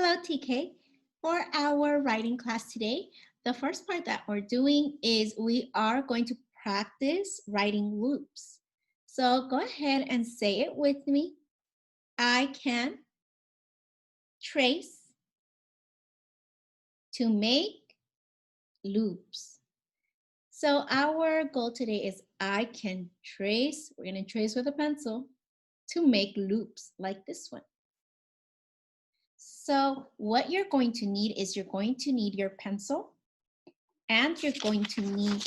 Hello, TK. For our writing class today, the first part that we're doing is we are going to practice writing loops. So go ahead and say it with me. I can trace to make loops. So our goal today is I can trace, we're going to trace with a pencil to make loops like this one. So what you're going to need is you're going to need your pencil and you're going to need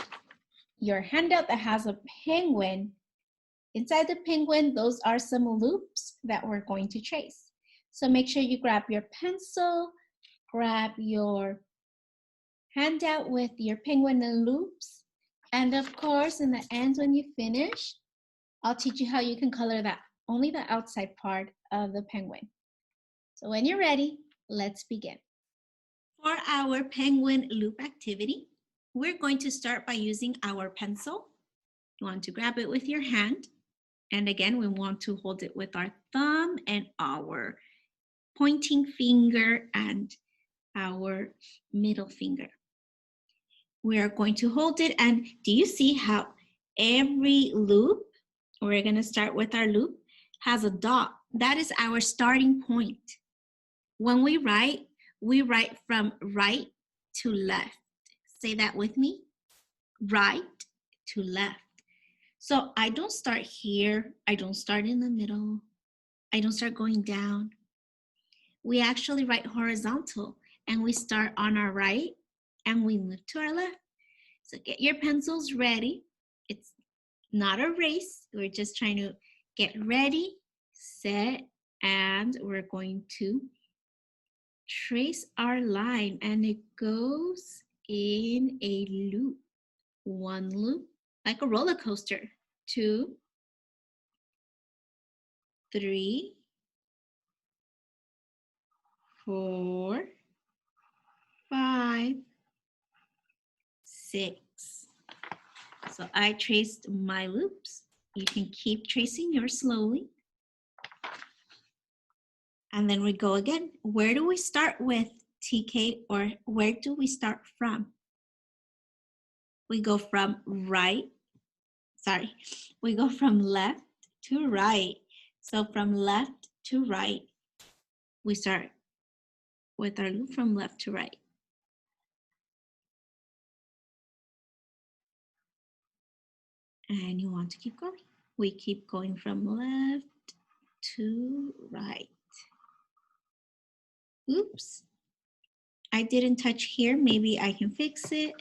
your handout that has a penguin. Inside the penguin, those are some loops that we're going to trace. So make sure you grab your pencil, grab your handout with your penguin and loops. And of course, in the end, when you finish, I'll teach you how you can color that, only the outside part of the penguin. So when you're ready, let's begin. For our penguin loop activity, we're going to start by using our pencil. You want to grab it with your hand. And again, we want to hold it with our thumb and our pointing finger and our middle finger. We are going to hold it, and do you see how every loop, we're going to start with our loop, has a dot? That is our starting point. When we write from right to left. Say that with me. Right to left. So I don't start here. I don't start in the middle. I don't start going down. We actually write horizontal and we start on our right and we move to our left. So get your pencils ready. It's not a race. We're just trying to get ready, set, and we're going to trace our line, and it goes in a loop. One loop, like a roller coaster. 2, 3, 4, 5, 6. So I traced my loops. You can keep tracing yours slowly. And then we go again. Where do we start with, TK, or where do we start from? We go from we go from left to right. So from left to right, we start with our loop from left to right. And you want to keep going. We keep going from left to right. Oops, I didn't touch here. Maybe I can fix it.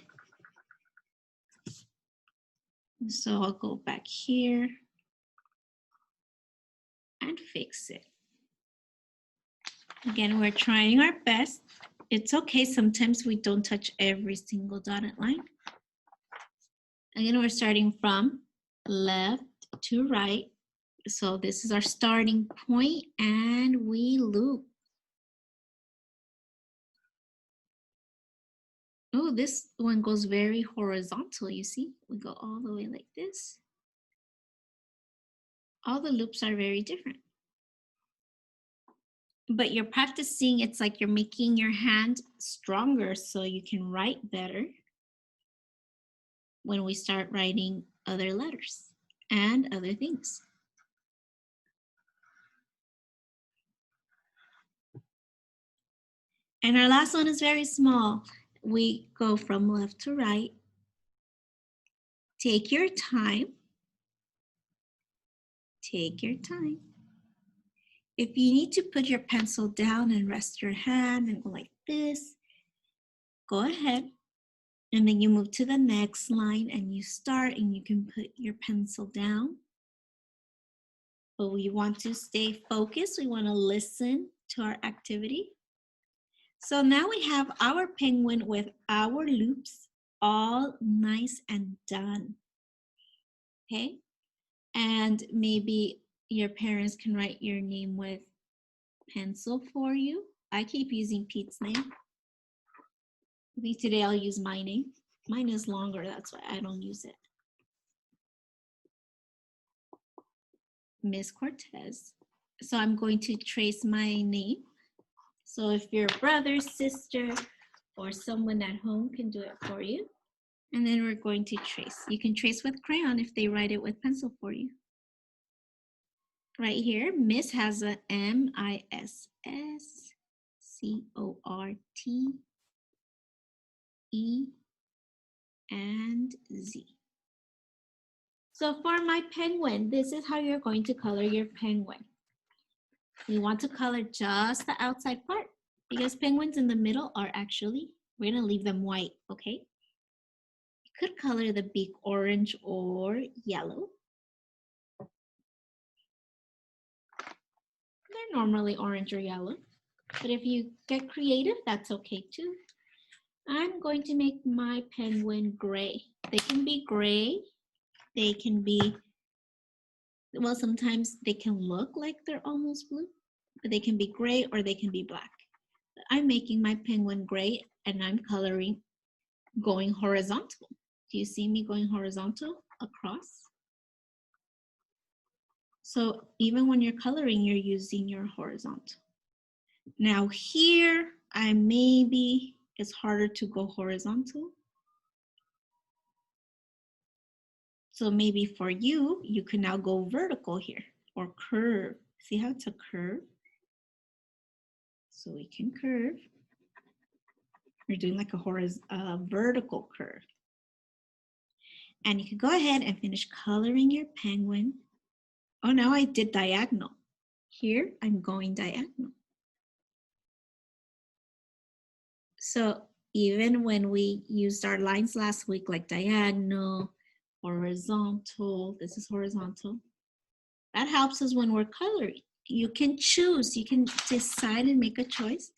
So I'll go back here and fix it. Again, we're trying our best. It's okay, sometimes we don't touch every single dotted line. Again, we're starting from left to right. So this is our starting point and we loop. Oh, this one goes very horizontal, you see? We go all the way like this. All the loops are very different. But you're practicing, it's like you're making your hand stronger so you can write better when we start writing other letters and other things. And our last one is very small. We go from left to right. Take your time. Take your time. If you need to put your pencil down and rest your hand and go like this, go ahead. And then you move to the next line and you start and you can put your pencil down. But we want to stay focused. We want to listen to our activity. So now we have our penguin with our loops all nice and done. Okay? And maybe your parents can write your name with pencil for you. I keep using Pete's name. I think today I'll use my name. Mine is longer, that's why I don't use it. Miss Cortez. So I'm going to trace my name. So So if your brother, sister, or someone at home can do it for you. And then we're going to trace. You can trace with crayon if they write it with pencil for you. Right here, Miss has a M-I-S-S-C-O-R-T-E and Z. So for my penguin, this is how you're going to color your penguin. You want to color just the outside part because penguins in the middle are actually, we're gonna leave them white, okay? You could color the beak orange or yellow. They're normally orange or yellow, but if you get creative, that's okay too. I'm going to make my penguin gray. They can be gray, they can be, well, sometimes they can look like they're almost blue, but they can be gray or they can be black. I'm making my penguin gray and I'm coloring going horizontal. Do you see me going horizontal across? So even when you're coloring, you're using your horizontal. Now here, it's harder to go horizontal. So maybe for you, you can now go vertical here or curve. See how it's a curve? So we can curve. You're doing like a vertical curve. And you can go ahead and finish coloring your penguin. Oh, now I did diagonal. Here, I'm going diagonal. So even when we used our lines last week, like diagonal, horizontal, this is horizontal, that helps us when we're coloring. You can choose, you can decide and make a choice.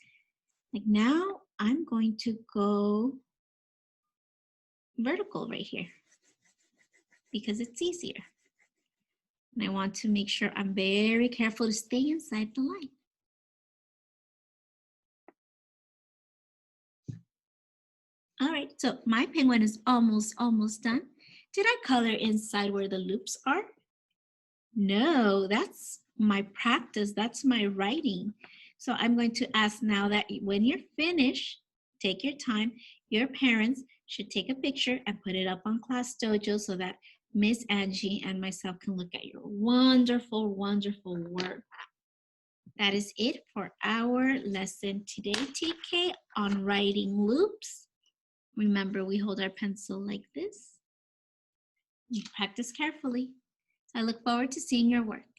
Like now, I'm going to go vertical right here because it's easier. And I want to make sure I'm very careful to stay inside the line. All right, so my penguin is almost done. Did I color inside where the loops are? No, that's my practice, that's my writing. So I'm going to ask now that when you're finished, take your time, your parents should take a picture and put it up on Class Dojo so that Miss Angie and myself can look at your wonderful, wonderful work. That is it for our lesson today, TK, on writing loops. Remember, we hold our pencil like this. You practice carefully. I look forward to seeing your work.